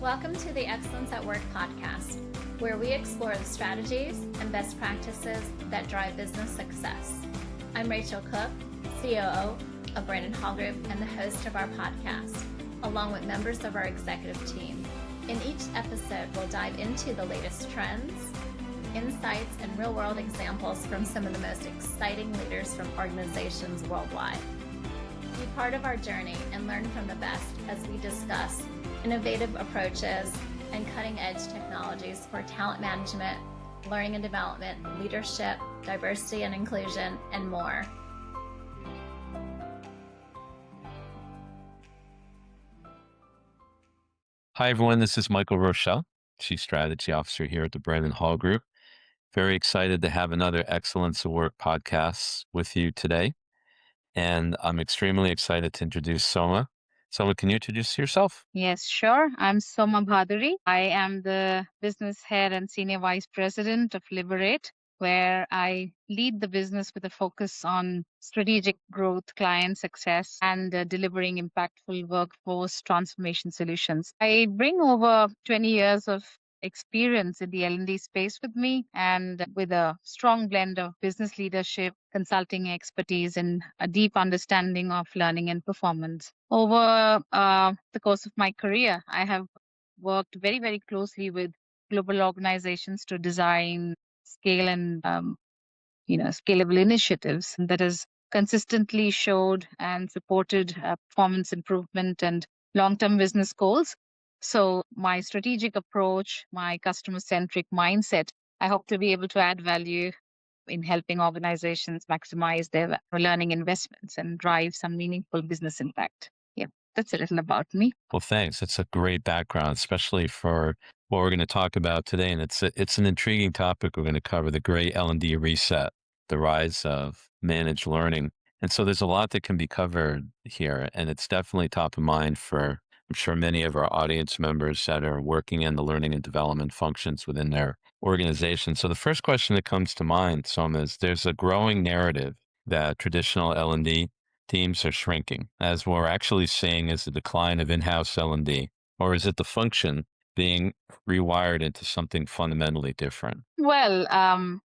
Welcome to the Excellence at Work podcast, where we explore the strategies and best practices that drive business success. I'm Rochelle Cook, COO of Brandon Hall Group and the host of our podcast, along with members of our executive team. In each episode, we'll dive into the latest trends, insights, and real-world examples from some of the most exciting leaders from organizations worldwide. Be part of our journey and learn from the best as we discuss innovative approaches and cutting-edge technologies for talent management, learning and development, leadership, diversity and inclusion, and more. Hi, everyone. This is Michael Rochelle, Chief Strategy Officer here at the Brandon Hall Group. Very excited to have another Excellence at Work podcast with you today. And I'm extremely excited to introduce Soma. Soma, can you introduce yourself? Yes, sure. I'm Soma Bhaduri. I am the business head and senior vice president of Liberate, where I lead the business with a focus on strategic growth, client success, and delivering impactful workforce transformation solutions. I bring over 20 years of experience in the L&D space with me, and with a strong blend of business leadership, consulting expertise, and a deep understanding of learning and performance. Over the course of my career, I have worked very, very closely with global organizations to design, scale, and scalable initiatives that has consistently showed and supported performance improvement and long-term business goals. So my strategic approach, my customer-centric mindset, I hope to be able to add value in helping organizations maximize their learning investments and drive some meaningful business impact. Yeah, that's a little about me. Well, thanks. It's a great background, especially for what we're going to talk about today. And it's an intriguing topic. We're going to cover the great L&D reset, the rise of managed learning. And so there's a lot that can be covered here. And it's definitely top of mind for, I'm sure, many of our audience members that are working in the learning and development functions within their organization. So the first question that comes to mind, Soma, is there's a growing narrative that traditional L&D teams are shrinking, as what we're actually seeing is the decline of in-house L&D, or is it the function being rewired into something fundamentally different? Well, I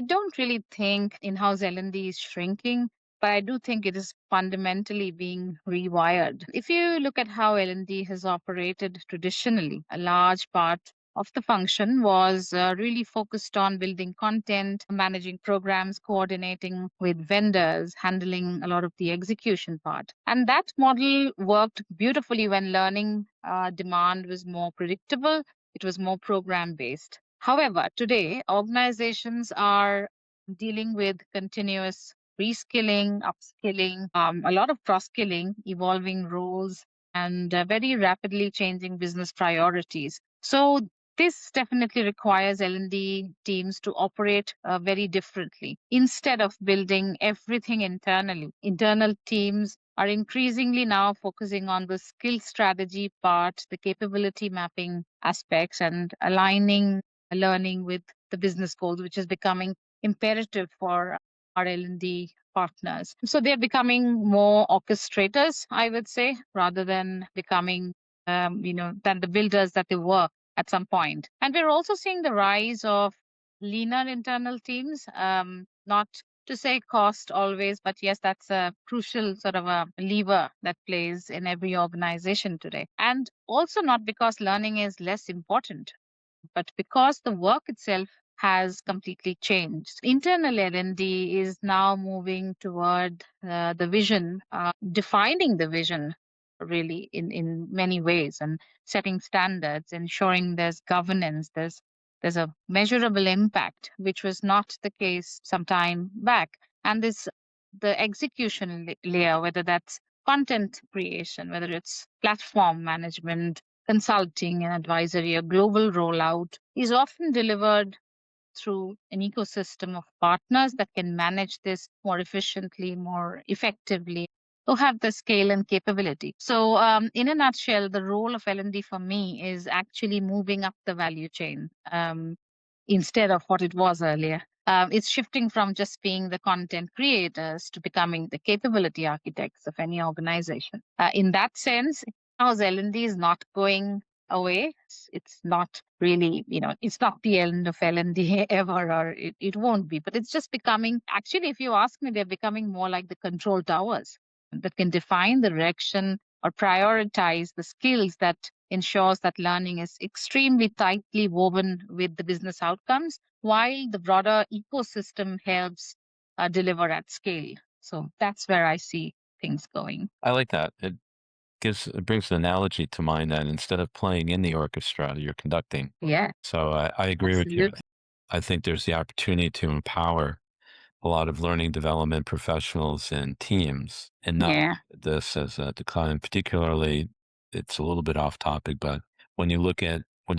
don't really think in-house L&D is shrinking, but I do think it is fundamentally being rewired. If you look at how L&D has operated traditionally, a large part of the function was really focused on building content, managing programs, coordinating with vendors, handling a lot of the execution part. And that model worked beautifully when learning demand was more predictable. It was more program based. However, today organizations are dealing with continuous reskilling, upskilling, a lot of cross skilling, evolving roles, and very rapidly changing business priorities. So this definitely requires L&D teams to operate very differently. Instead of building everything internally, internal teams are increasingly now focusing on the skill strategy part, the capability mapping aspects, and aligning learning with the business goals, which is becoming imperative for our L&D partners. So they're becoming more orchestrators, I would say, rather than becoming, than the builders that they were at some point. And we're also seeing the rise of leaner internal teams, not to say cost always, but yes, that's a crucial sort of a lever that plays in every organization today. And also not because learning is less important, but because the work itself has completely changed. Internal L&D is now moving toward the vision, defining the vision really in many ways, and setting standards, ensuring there's governance, there's a measurable impact, which was not the case some time back. And this the execution layer, whether that's content creation, whether it's platform management, consulting and advisory, a global rollout, is often delivered through an ecosystem of partners that can manage this more efficiently, more effectively, who have the scale and capability. So, in a nutshell, the role of L&D for me is actually moving up the value chain instead of what it was earlier. It's shifting from just being the content creators to becoming the capability architects of any organization. In that sense, House L&D is not going away. It's not really, it's not the end of L&D ever, or it won't be, but it's just becoming, actually, if you ask me, they're becoming more like the control towers that can define the direction or prioritize the skills that ensures that learning is extremely tightly woven with the business outcomes, while the broader ecosystem helps deliver at scale. So that's where I see things going. I like that. It brings an analogy to mind that instead of playing in the orchestra, you're conducting. Yeah, So I agree with you. absolutely. I think there's the opportunity to empower a lot of learning development professionals and teams, and not Yeah. this as a decline. Particularly, it's a little bit off topic, but when you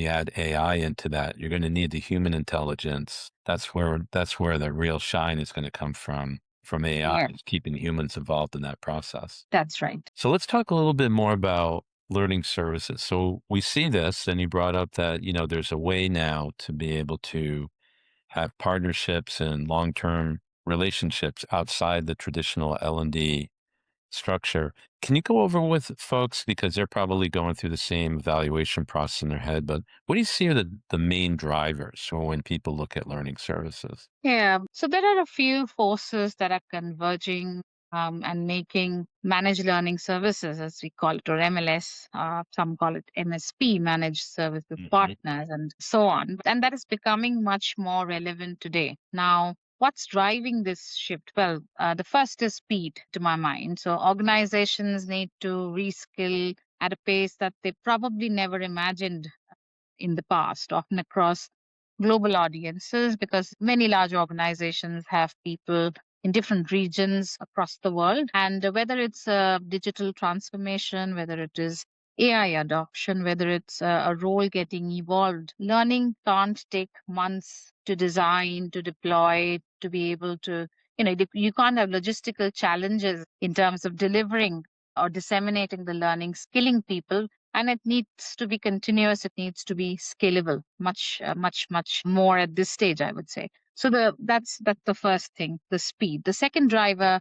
add AI into that, you're going to need the human intelligence. That's where the real shine is going to come from AI, Yeah, is keeping humans involved in that process. that's right. So let's talk a little bit more about learning services. So we see this, and you brought up that, there's a way now to be able to have partnerships and long-term relationships outside the traditional L&D structure. Can you go over with folks, because they're probably going through the same evaluation process in their head, but what do you see are the main drivers for when people look at learning services? Yeah. So there are a few forces that are converging and making managed learning services, as we call it, or MLS. Some call it MSP, managed services Mhm. partners, and so on. And that is becoming much more relevant today. Now, what's driving this shift? Well, the first is speed, to my mind. So organizations need to reskill at a pace that they probably never imagined in the past, often across global audiences, because many large organizations have people in different regions across the world. And whether it's a digital transformation, whether it is AI adoption, whether it's a role getting evolved, learning can't take months to design, to deploy, to be able to, you can't have logistical challenges in terms of delivering or disseminating the learning, skilling people, and it needs to be continuous. It needs to be scalable, much more at this stage, I would say. So that's the first thing, the speed. The second driver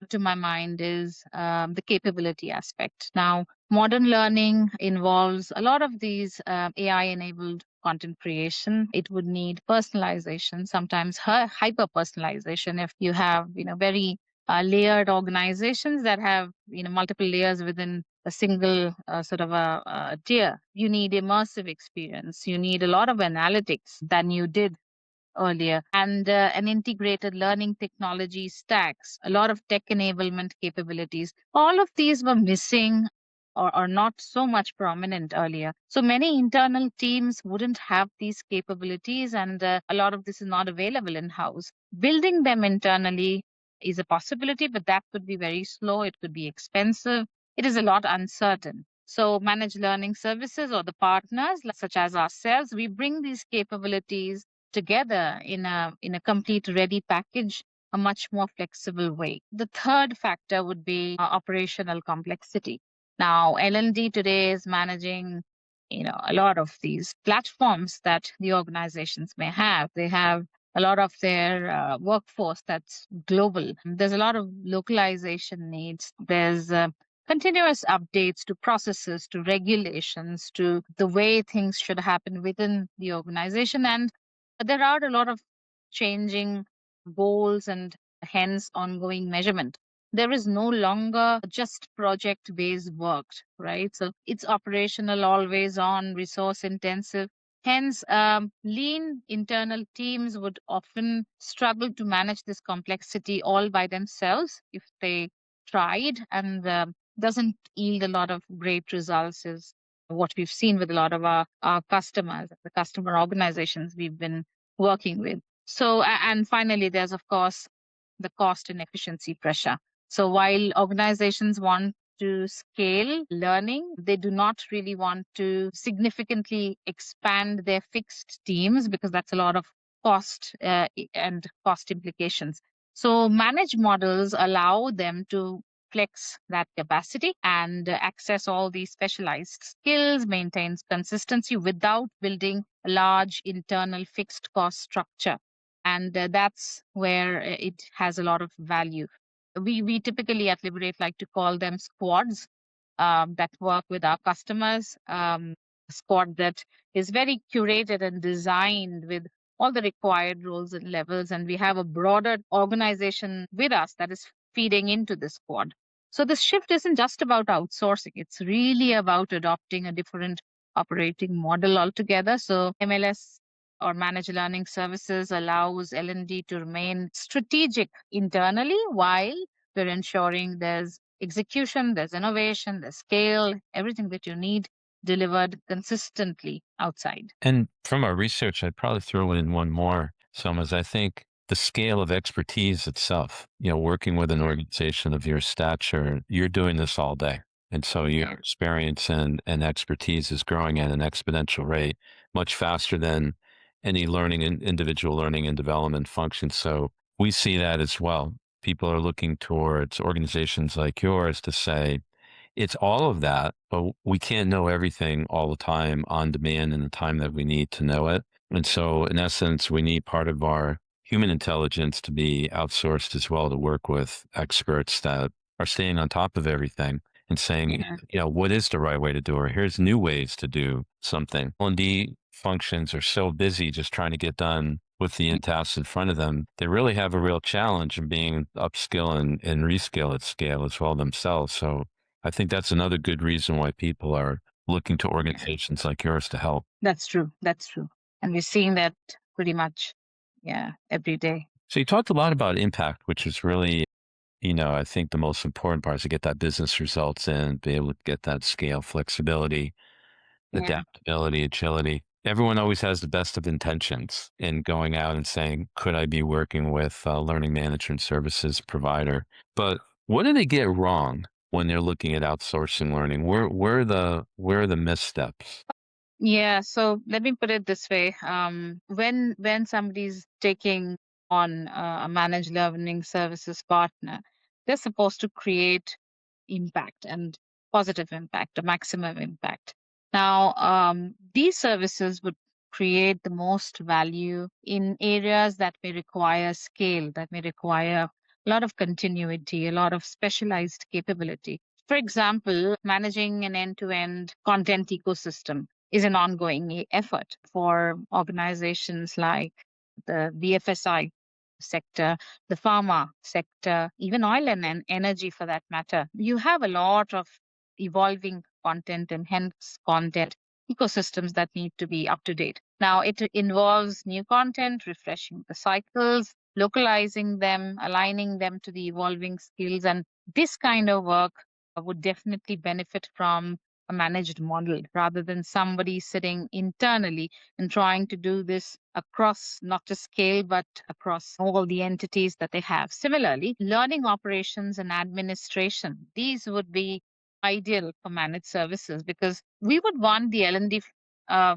to my mind is the capability aspect. Now, modern learning involves a lot of these AI enabled content creation. It would need personalization, sometimes hyper personalization. If you have, very layered organizations that have, multiple layers within a single sort of a tier, you need immersive experience. You need a lot of analytics than you did earlier, and an integrated learning technology stacks, a lot of tech enablement capabilities. All of these were missing, or not so much prominent earlier. So many internal teams wouldn't have these capabilities, and a lot of this is not available in house. Building them internally is a possibility, but that could be very slow. It could be expensive. It is a lot uncertain. So, managed learning services or the partners, such as ourselves, we bring these capabilities together in a complete ready package, a much more flexible way. The third factor would be operational complexity. Now, L&D today is managing, a lot of these platforms that the organizations may have. They have a lot of their workforce that's global. There's a lot of localization needs. There's continuous updates to processes, to regulations, to the way things should happen within the organization. And there are a lot of changing goals and hence ongoing measurement. There is no longer just project based work, right? So it's operational, always on, resource intensive. Hence, lean internal teams would often struggle to manage this complexity all by themselves if they tried, and doesn't yield a lot of great results, is what we've seen with a lot of our customers, the customer organizations we've been working with. So, and finally, there's of course the cost and efficiency pressure. So, while organizations want to scale learning, they do not really want to significantly expand their fixed teams, because that's a lot of cost and cost implications. So, managed models allow them to flex that capacity and access all these specialized skills, maintains consistency without building a large internal fixed cost structure. And that's where it has a lot of value. We typically at Liberate like to call them squads. that work with our customers, a squad that is very curated and designed with all the required roles and levels. And we have a broader organization with us that is feeding into this squad. So the shift isn't just about outsourcing, it's really about adopting a different operating model altogether. So MLS or managed learning services allows L&D to remain strategic internally while we're ensuring there's execution, there's innovation, there's scale, everything that you need delivered consistently outside. And from our research, I'd probably throw in one more, Somas. I think the scale of expertise itself, working with an organization of your stature, you're doing this all day. And so your experience and expertise is growing at an exponential rate, much faster than any learning and individual learning and development function. So we see that as well. People are looking towards organizations like yours to say, it's all of that, but we can't know everything all the time on demand in the time that we need to know it. And so, in essence, we need part of our human intelligence to be outsourced as well to work with experts that are staying on top of everything and saying, what is the right way to do it? Or here's new ways to do something. L&D functions are so busy just trying to get done with the tasks in front of them. They really have a real challenge in being upskill and reskill at scale as well themselves. So I think that's another good reason why people are looking to organizations like yours to help. That's true. That's true. And we're seeing that pretty much, every day. So you talked a lot about impact, which is really, I think the most important part is to get that business results in, be able to get that scale, flexibility, adaptability, agility. Everyone always has the best of intentions in going out and saying, could I be working with a learning management services provider? But what do they get wrong when they're looking at outsourcing learning? Where are the missteps? Yeah, so let me put it this way. When somebody's taking on a managed learning services partner, they're supposed to create impact and positive impact, a maximum impact. Now, these services would create the most value in areas that may require scale, that may require a lot of continuity, a lot of specialized capability. For example, managing an end-to-end content ecosystem is an ongoing effort for organizations like the BFSI sector, the pharma sector, even oil and energy for that matter. You have a lot of evolving content and hence content ecosystems that need to be up to date. Now, it involves new content, refreshing the cycles, localizing them, aligning them to the evolving skills. And this kind of work would definitely benefit from a managed model rather than somebody sitting internally and trying to do this across not just scale, but across all the entities that they have. Similarly, learning operations and administration, these would be ideal for managed services because we would want the L&D uh,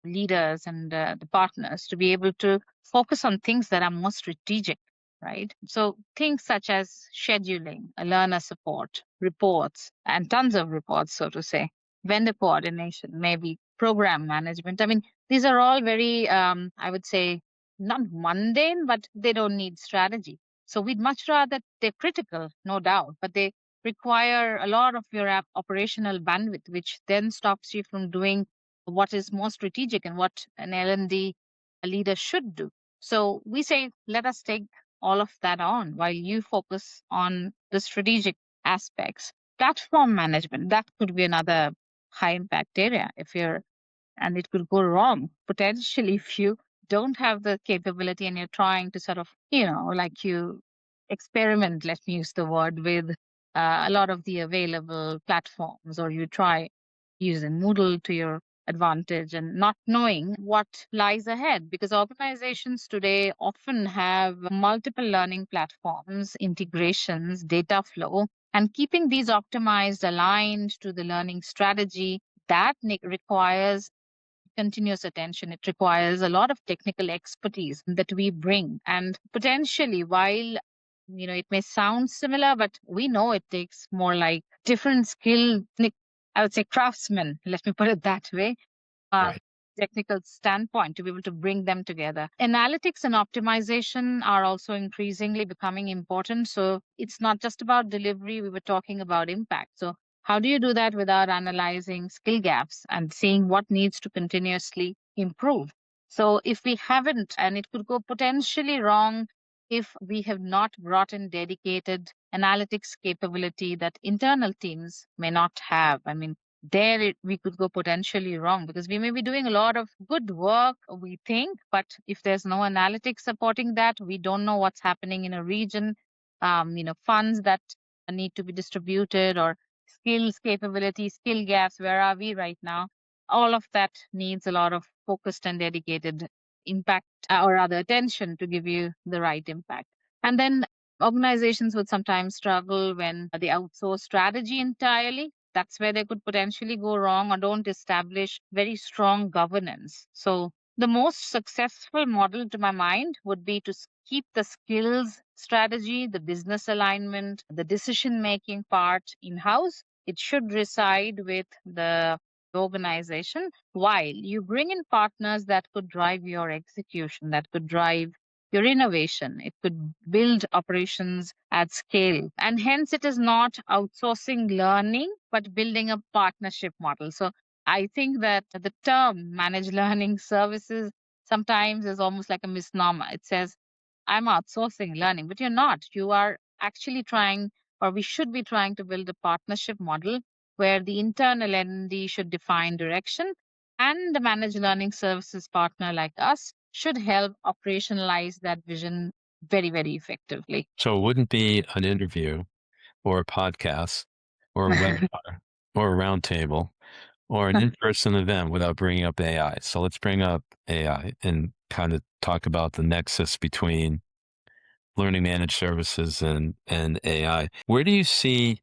leaders and the partners to be able to focus on things that are more strategic, right? So things such as scheduling, learner support, reports, and tons of reports, so to say, vendor coordination, maybe program management. I mean, these are all very, I would say, not mundane, but they don't need strategy. So we'd much rather, they're critical, no doubt, but they require a lot of your operational bandwidth, which then stops you from doing what is more strategic and what an L&D leader should do. So we say, let us take all of that on while you focus on the strategic aspects. Platform management, that could be another high impact area and it could go wrong potentially if you don't have the capability and you're trying to sort of, like you experiment, let me use the word, with a lot of the available platforms, or you try using Moodle to your advantage and not knowing what lies ahead because organizations today often have multiple learning platforms, integrations, data flow, and keeping these optimized, aligned to the learning strategy that requires continuous attention. It requires a lot of technical expertise that we bring. And potentially, while it may sound similar, but we know it takes more like different skill, I would say craftsmen, let me put it that way, Right. technical standpoint to be able to bring them together. Analytics and optimization are also increasingly becoming important. So it's not just about delivery, we were talking about impact. So How do you do that without analyzing skill gaps and seeing what needs to continuously improve? So, if we haven't, and it could go potentially wrong if we have not brought in dedicated analytics capability that internal teams may not have. I mean, we could go potentially wrong because we may be doing a lot of good work, we think, but if there's no analytics supporting that, we don't know what's happening in a region, funds that need to be distributed, or skills, capability, skill gaps. Where are we right now? All of that needs a lot of focused and dedicated impact, or rather attention, to give you the right impact. And then organizations would sometimes struggle when they outsource strategy entirely. That's where they could potentially go wrong or don't establish very strong governance. So the most successful model, to my mind, would be to keep the skills strategy, the business alignment, the decision making part in house. It should reside with the organization, while you bring in partners that could drive your execution, that could drive your innovation. It could build operations at scale. And hence, it is not outsourcing learning, but building a partnership model. So I think that the term managed learning services sometimes is almost like a misnomer. It says, I'm outsourcing learning, but you're not. You are actually trying, or we should be trying to build a partnership model where the internal L&D should define direction, and the managed learning services partner like us should help operationalize that vision very, very effectively. So it wouldn't be an interview or a podcast or a webinar or a roundtable or an in-person event without bringing up AI. So let's bring up AI and kind of talk about the nexus between learning managed services and AI. Where do you see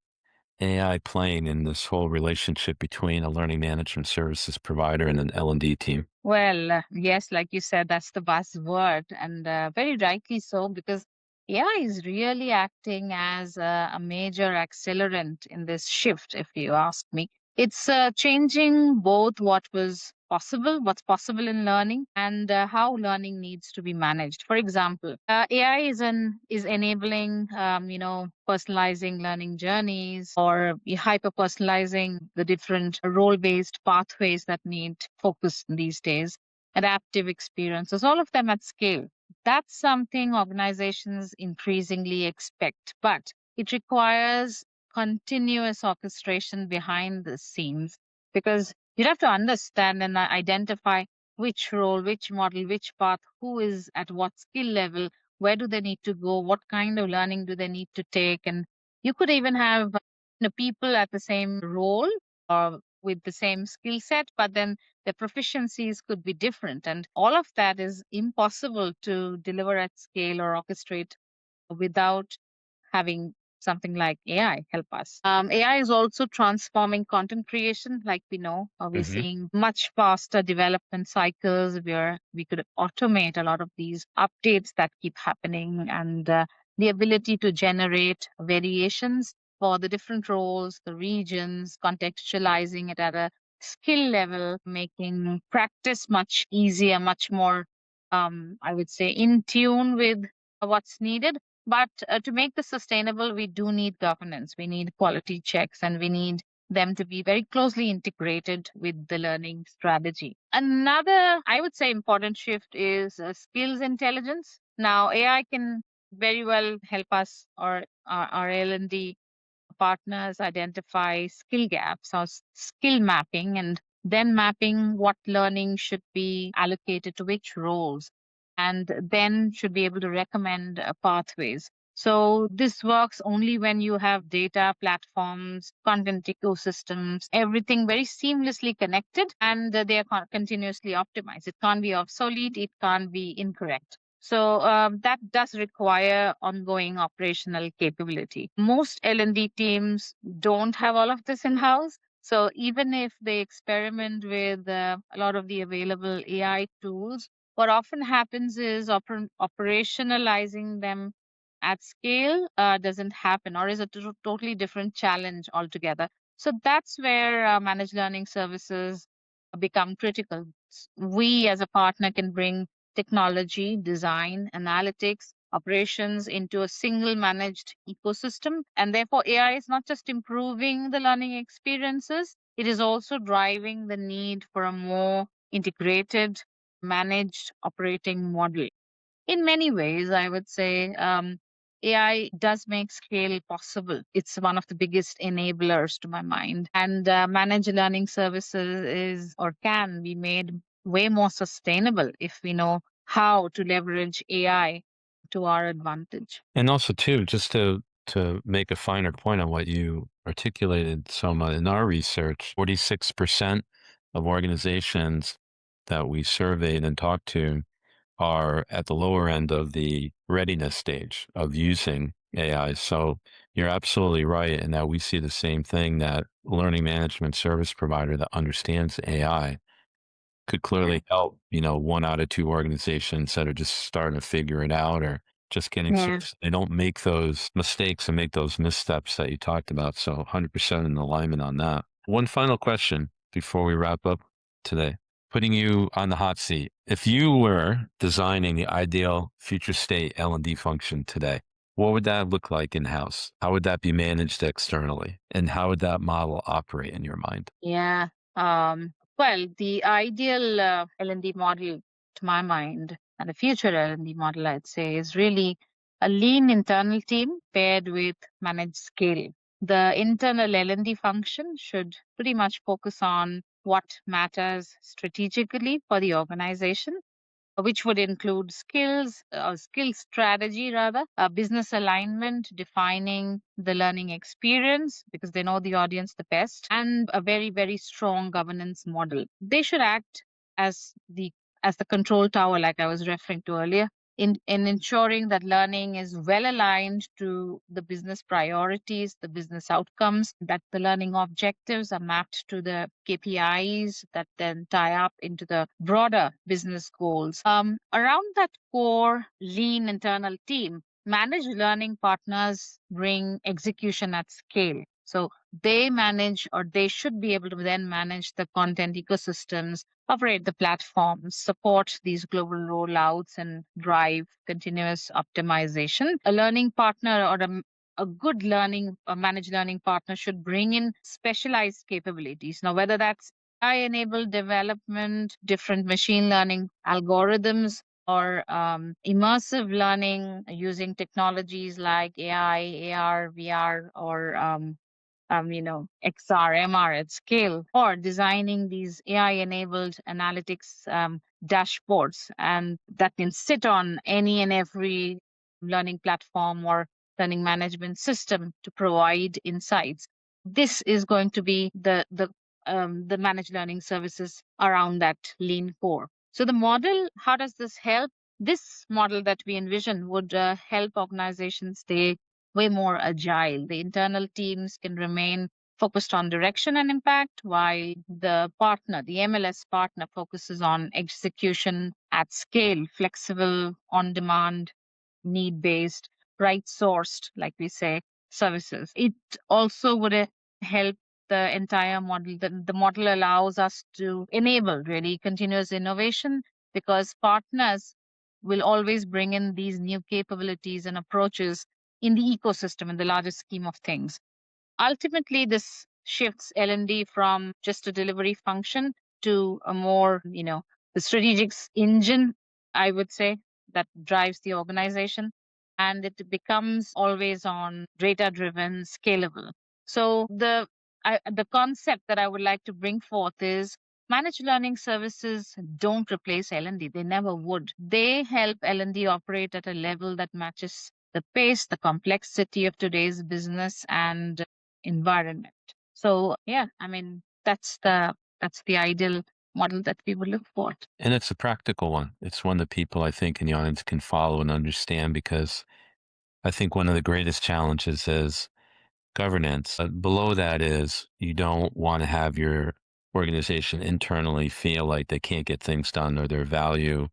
AI playing in this whole relationship between a learning management services provider and an L&D team? Well, yes, like you said, that's the buzzword, and very rightly so, because AI is really acting as a major accelerant in this shift, if you ask me. It's changing both what's possible in learning, and how learning needs to be managed. For example, AI is enabling, personalizing learning journeys, or hyper personalizing the different role based pathways that need focus these days, adaptive experiences, all of them at scale. That's something organizations increasingly expect, but it requires continuous orchestration behind the scenes, because you have to understand and identify which role, which model, which path, who is at what skill level, where do they need to go, what kind of learning do they need to take. And you could even have people at the same role or with the same skill set, but then the proficiencies could be different. And all of that is impossible to deliver at scale or orchestrate without having something like AI help us. AI is also transforming content creation, like we know. We're Mm-hmm. seeing much faster development cycles where we could automate a lot of these updates that keep happening, and the ability to generate variations for the different roles, the regions, contextualizing it at a skill level, making practice much easier, much more, I would say, in tune with what's needed. But to make this sustainable, we do need governance, we need quality checks, and we need them to be very closely integrated with the learning strategy. Another, I would say, important shift is skills intelligence. Now, AI can very well help us, or our L&D partners, identify skill gaps or skill mapping, and then mapping what learning should be allocated to which roles, and then should be able to recommend pathways. So this works only when you have data platforms, content ecosystems, everything very seamlessly connected, and they are continuously optimized. It can't be obsolete, it can't be incorrect. So that does require ongoing operational capability. Most L&D teams don't have all of this in house. So even if they experiment with a lot of the available AI tools, what often happens is operationalizing them at scale doesn't happen, or is a totally different challenge altogether. So that's where managed learning services become critical. We as a partner can bring technology, design, analytics, operations into a single managed ecosystem. And therefore, AI is not just improving the learning experiences, it is also driving the need for a more integrated, managed operating model. In many ways, I would say AI does make scale possible. It's one of the biggest enablers to my mind. And managed learning services is or can be made way more sustainable if we know how to leverage AI to our advantage. And also, too, just to make a finer point on what you articulated, Soma, in our research, 46% of organizations that we surveyed and talked to are at the lower end of the readiness stage of using AI. So you're absolutely right in that we see the same thing, that learning management service provider that understands AI could clearly help, 1 out of 2 organizations that are just starting to figure it out or just getting Yeah. they don't make those mistakes and make those missteps that you talked about. So 100% in alignment on that. One final question before we wrap up today, putting you on the hot seat. If you were designing the ideal future state L&D function today, what would that look like in-house? How would that be managed externally? And how would that model operate in your mind? Yeah. Well, the ideal L&D model, to my mind, and the future L&D model, I'd say, is really a lean internal team paired with managed scale. The internal L&D function should pretty much focus on what matters strategically for the organization, which would include skill strategy rather, business alignment, defining the learning experience because they know the audience the best, and a very, very strong governance model. They should act as the control tower, like I was referring to earlier, in ensuring that learning is well aligned to the business priorities, the business outcomes, that the learning objectives are mapped to the KPIs that then tie up into the broader business goals. Around that core lean internal team, managed learning partners bring execution at scale. So they manage, or they should be able to then manage the content ecosystems, operate the platforms, support these global rollouts, and drive continuous optimization. A learning partner or a good a managed learning partner should bring in specialized capabilities. Now, whether that's AI-enabled development, different machine learning algorithms, or immersive learning using technologies like AI, AR, VR, or XR, MR at scale, or designing these AI-enabled analytics dashboards, and that can sit on any and every learning platform or learning management system to provide insights. This is going to be the managed learning services around that lean core. So the model, how does this help? This model that we envision would help organizations stay way more agile. The internal teams can remain focused on direction and impact, while the MLS partner, focuses on execution at scale, flexible, on demand, need based, right sourced, like we say, services. It also would help the entire model. The model allows us to enable really continuous innovation because partners will always bring in these new capabilities and approaches in the ecosystem in the larger scheme of things. Ultimately, this shifts L&D from just a delivery function to a more, the strategic engine, I would say, that drives the organization. And it becomes always on data driven, scalable. So the concept that I would like to bring forth is managed learning services don't replace L&D. They never would. They help L&D operate at a level that matches the pace, the complexity of today's business and environment. So yeah, I mean that's the ideal model that we would look for. And it's a practical one. It's one that people, I think, in the audience can follow and understand, because I think one of the greatest challenges is governance. Below that is you don't want to have your organization internally feel like they can't get things done or their value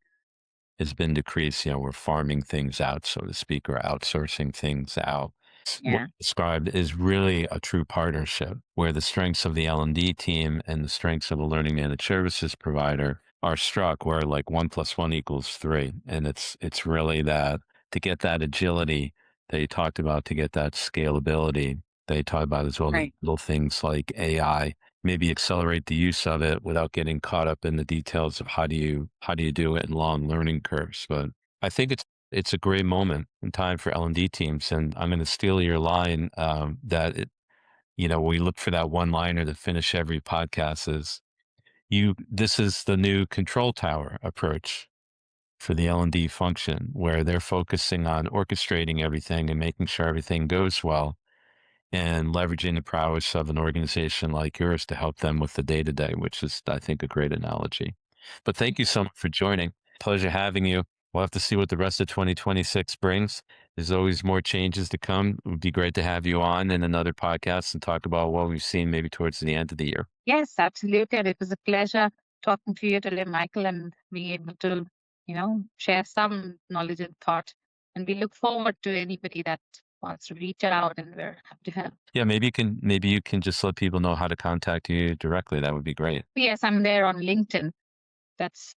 has been decreased. We're farming things out, so to speak, or outsourcing things out. What Yeah. you described is really a true partnership where the strengths of the L&D team and the strengths of a learning managed services provider are struck, where like 1 + 1 = 3. And it's really that to get that agility that you talked about, to get that scalability that you talked about, as well as Right. little things like AI, maybe accelerate the use of it without getting caught up in the details of how do you do it in long learning curves. But I think it's a great moment in time for L&D teams. And I'm going to steal your line that we look for that one liner to finish every podcast is this is the new control tower approach for the L&D function, where they're focusing on orchestrating everything and making sure everything goes well, and leveraging the prowess of an organization like yours to help them with the day-to-day, which is, I think, a great analogy. But thank you so much for joining. Pleasure having you. We'll have to see what the rest of 2026 brings. There's always more changes to come. It would be great to have you on in another podcast and talk about what we've seen maybe towards the end of the year. Yes, absolutely. And it was a pleasure talking to you today, Michael, and being able to, share some knowledge and thought. And we look forward to anybody that wants to reach out, and we're happy to help. Yeah, maybe you can just let people know how to contact you directly. That would be great. Yes, I'm there on LinkedIn. That's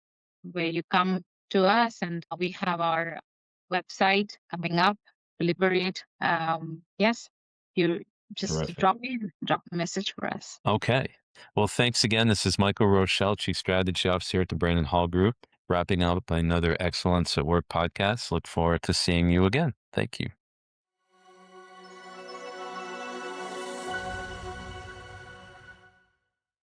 where you come to us, and we have our website coming up, Liberate. Yes, you just Terrific. drop a message for us. Okay. Well, thanks again. This is Michael Rochelle, Chief Strategy Officer at the Brandon Hall Group, wrapping up another Excellence at Work podcast. Look forward to seeing you again. Thank you.